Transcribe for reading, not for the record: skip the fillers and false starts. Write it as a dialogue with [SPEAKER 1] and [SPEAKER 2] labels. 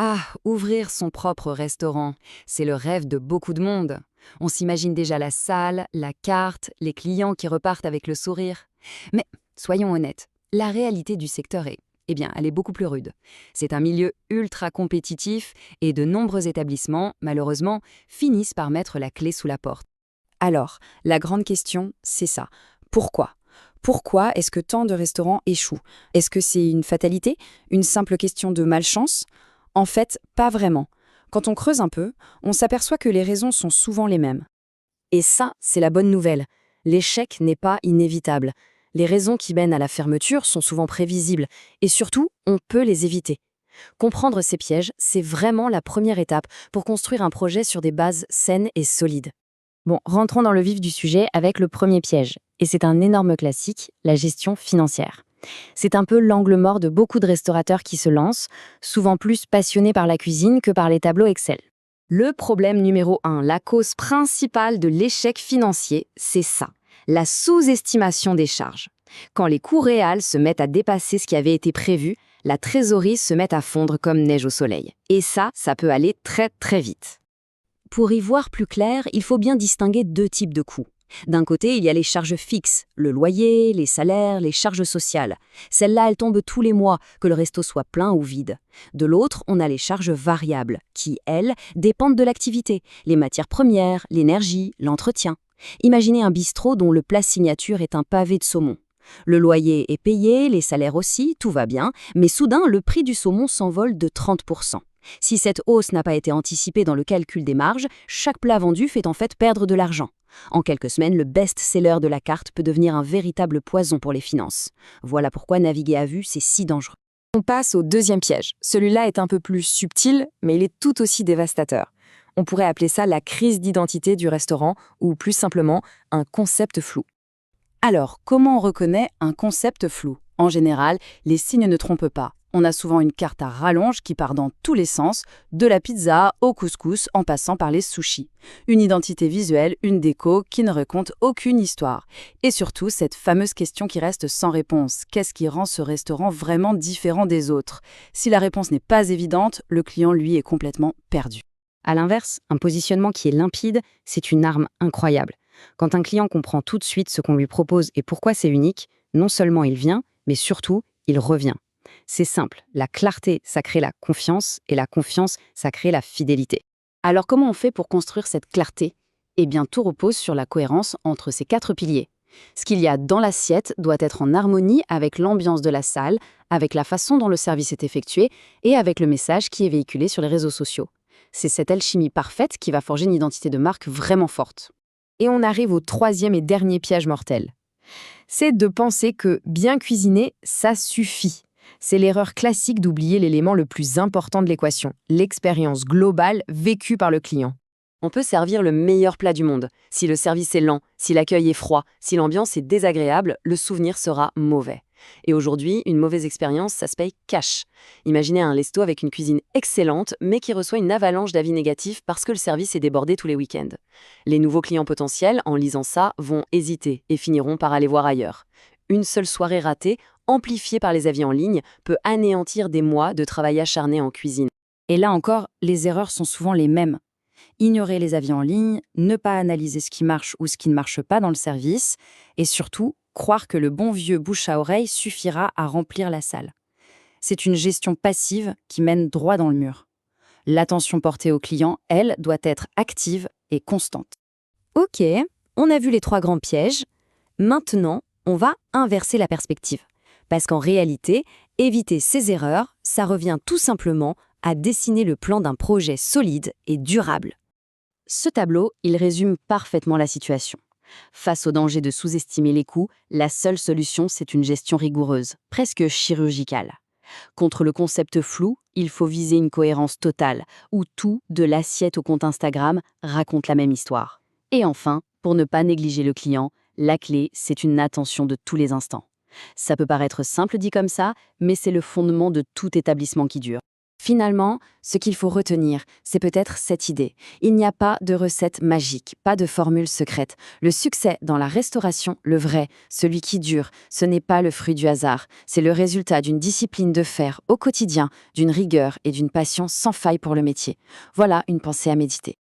[SPEAKER 1] Ah, ouvrir son propre restaurant, c'est le rêve de beaucoup de monde. On s'imagine déjà la salle, la carte, les clients qui repartent avec le sourire. Mais soyons honnêtes, la réalité du secteur elle est beaucoup plus rude. C'est un milieu ultra compétitif et de nombreux établissements, malheureusement, finissent par mettre la clé sous la porte. Alors, la grande question, c'est ça. Pourquoi? Pourquoi est-ce que tant de restaurants échouent? Est-ce que c'est une fatalité? Une simple question de malchance? En fait, pas vraiment. Quand on creuse un peu, on s'aperçoit que les raisons sont souvent les mêmes. Et ça, c'est la bonne nouvelle. L'échec n'est pas inévitable. Les raisons qui mènent à la fermeture sont souvent prévisibles, et surtout, on peut les éviter. Comprendre ces pièges, c'est vraiment la première étape pour construire un projet sur des bases saines et solides. Bon, rentrons dans le vif du sujet avec le premier piège. Et c'est un énorme classique, la gestion financière. C'est un peu l'angle mort de beaucoup de restaurateurs qui se lancent, souvent plus passionnés par la cuisine que par les tableaux Excel. Le problème numéro 1, la cause principale de l'échec financier, c'est ça, la sous-estimation des charges. Quand les coûts réels se mettent à dépasser ce qui avait été prévu, la trésorerie se met à fondre comme neige au soleil. Et ça peut aller très très vite. Pour y voir plus clair, il faut bien distinguer deux types de coûts. D'un côté, il y a les charges fixes, le loyer, les salaires, les charges sociales. Celles-là, elles tombent tous les mois, que le resto soit plein ou vide. De l'autre, on a les charges variables, qui, elles, dépendent de l'activité, les matières premières, l'énergie, l'entretien. Imaginez un bistrot dont le plat signature est un pavé de saumon. Le loyer est payé, les salaires aussi, tout va bien, mais soudain, le prix du saumon s'envole de 30%. Si cette hausse n'a pas été anticipée dans le calcul des marges, chaque plat vendu fait en fait perdre de l'argent. En quelques semaines, le best-seller de la carte peut devenir un véritable poison pour les finances. Voilà pourquoi naviguer à vue, c'est si dangereux. On passe au deuxième piège. Celui-là est un peu plus subtil, mais il est tout aussi dévastateur. On pourrait appeler ça la crise d'identité du restaurant, ou plus simplement, un concept flou. Alors, comment on reconnaît un concept flou? En général, les signes ne trompent pas. On a souvent une carte à rallonge qui part dans tous les sens, de la pizza au couscous en passant par les sushis. Une identité visuelle, une déco qui ne raconte aucune histoire. Et surtout, cette fameuse question qui reste sans réponse. Qu'est-ce qui rend ce restaurant vraiment différent des autres? Si la réponse n'est pas évidente, le client, lui, est complètement perdu. À l'inverse, un positionnement qui est limpide, c'est une arme incroyable. Quand un client comprend tout de suite ce qu'on lui propose et pourquoi c'est unique, non seulement il vient, mais surtout, il revient. C'est simple, la clarté, ça crée la confiance, et la confiance, ça crée la fidélité. Alors comment on fait pour construire cette clarté? Eh bien, tout repose sur la cohérence entre ces 4 piliers. Ce qu'il y a dans l'assiette doit être en harmonie avec l'ambiance de la salle, avec la façon dont le service est effectué et avec le message qui est véhiculé sur les réseaux sociaux. C'est cette alchimie parfaite qui va forger une identité de marque vraiment forte. Et on arrive au troisième et dernier piège mortel. C'est de penser que bien cuisiner, ça suffit. C'est l'erreur classique d'oublier l'élément le plus important de l'équation, l'expérience globale vécue par le client. On peut servir le meilleur plat du monde. Si le service est lent, si l'accueil est froid, si l'ambiance est désagréable, le souvenir sera mauvais. Et aujourd'hui, une mauvaise expérience, ça se paye cash. Imaginez un resto avec une cuisine excellente, mais qui reçoit une avalanche d'avis négatifs parce que le service est débordé tous les week-ends. Les nouveaux clients potentiels, en lisant ça, vont hésiter et finiront par aller voir ailleurs. Une seule soirée ratée, amplifiée par les avis en ligne, peut anéantir des mois de travail acharné en cuisine. Et là encore, les erreurs sont souvent les mêmes. Ignorer les avis en ligne, ne pas analyser ce qui marche ou ce qui ne marche pas dans le service, et surtout, croire que le bon vieux bouche à oreille suffira à remplir la salle. C'est une gestion passive qui mène droit dans le mur. L'attention portée au client, elle, doit être active et constante. Ok, on a vu les 3 grands pièges. Maintenant, on va inverser la perspective. Parce qu'en réalité, éviter ces erreurs, ça revient tout simplement à dessiner le plan d'un projet solide et durable. Ce tableau, il résume parfaitement la situation. Face au danger de sous-estimer les coûts, la seule solution, c'est une gestion rigoureuse, presque chirurgicale. Contre le concept flou, il faut viser une cohérence totale, où tout, de l'assiette au compte Instagram, raconte la même histoire. Et enfin, pour ne pas négliger le client, la clé, c'est une attention de tous les instants. Ça peut paraître simple dit comme ça, mais c'est le fondement de tout établissement qui dure.
[SPEAKER 2] Finalement, ce qu'il faut retenir, c'est peut-être cette idée. Il n'y a pas de recette magique, pas de formule secrète. Le succès dans la restauration, le vrai, celui qui dure, ce n'est pas le fruit du hasard. C'est le résultat d'une discipline de fer au quotidien, d'une rigueur et d'une passion sans faille pour le métier. Voilà une pensée à méditer.